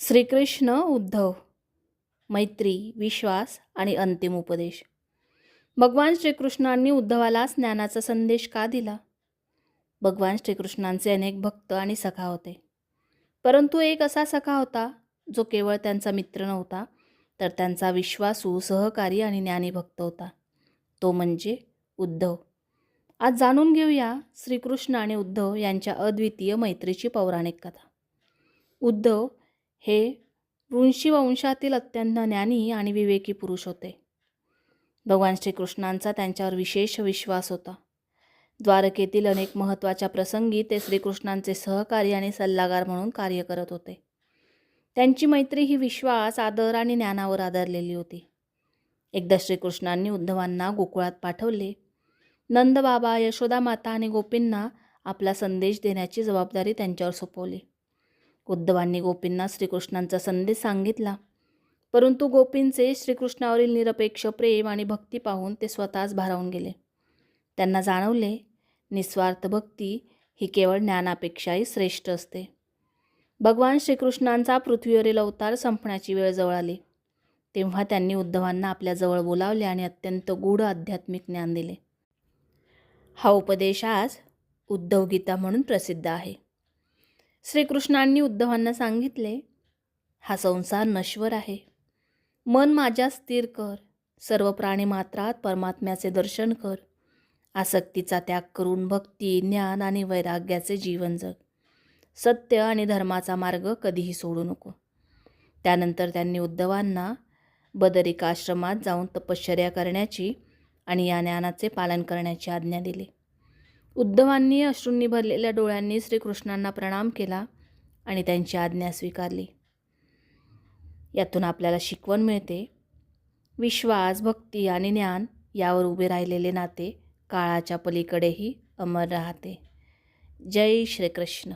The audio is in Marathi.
श्रीकृष्ण उद्धव, मैत्री, विश्वास आणि अंतिम उपदेश. भगवान श्रीकृष्णांनी उद्धवाला ज्ञानाचा संदेश का दिला? भगवान श्रीकृष्णांचे अनेक भक्त आणि सखा होते, परंतु एक असा सखा होता जो केवळ त्यांचा मित्र नव्हता, तर त्यांचा विश्वासू, सहकारी आणि ज्ञानी भक्त होता. तो म्हणजे उद्धव. आज जाणून घेऊया श्रीकृष्ण आणि उद्धव यांच्या अद्वितीय मैत्रीची पौराणिक कथा. उद्धव हे ऋषी वंशातील अत्यंत ज्ञानी आणि विवेकी पुरुष होते. भगवान श्रीकृष्णांचा त्यांच्यावर विशेष विश्वास होता. द्वारकेतील अनेक महत्त्वाच्या प्रसंगी ते श्रीकृष्णांचे सहकारी आणि सल्लागार म्हणून कार्य करत होते. त्यांची मैत्री ही विश्वास, आदर आणि ज्ञानावर आधारलेली होती. एकदा श्रीकृष्णांनी उद्धवांना गोकुळात पाठवले. नंदबाबा, यशोदा माता आणि गोपींना आपला संदेश देण्याची जबाबदारी त्यांच्यावर सोपवली. उद्धवांनी गोपींना श्रीकृष्णांचा संदेश सांगितला, परंतु गोपींचे श्रीकृष्णावरील निरपेक्ष प्रेम आणि भक्ती पाहून ते स्वतःच भारावून गेले. त्यांना जाणवले, निस्वार्थ भक्ती ही केवळ ज्ञानापेक्षाही श्रेष्ठ असते. भगवान श्रीकृष्णांचा पृथ्वीवरील अवतार संपण्याची वेळ जवळ आली. तेव्हा त्यांनी उद्धवांना आपल्या जवळ बोलावले आणि अत्यंत गूढ आध्यात्मिक ज्ञान दिले. हा उपदेश आज उद्धव गीता म्हणून प्रसिद्ध आहे. श्रीकृष्णांनी उद्धवांना सांगितले, हा संसार नश्वर आहे. मन माझ्यात स्थिर कर. सर्व प्राणी मात्रात परमात्म्याचे दर्शन कर. आसक्तीचा त्याग करून भक्ती, ज्ञान आणि वैराग्याचे जीवन जग. सत्य आणि धर्माचा मार्ग कधीही सोडू नको. त्यानंतर त्यांनी उद्धवांना बदरिकाश्रमात जाऊन तपश्चर्या करण्याची आणि या ज्ञानाचे पालन करण्याची आज्ञा दिली. उद्धवांनी अश्रूंनी भरलेल्या डोळ्यांनी श्रीकृष्णांना प्रणाम केला आणि त्यांची आज्ञा स्वीकारली. यातून आपल्याला शिकवण मिळते, विश्वास, भक्ती आणि ज्ञान यावर उभे राहिलेले नाते काळाच्या पलीकडेही अमर राहते. जय श्रीकृष्ण.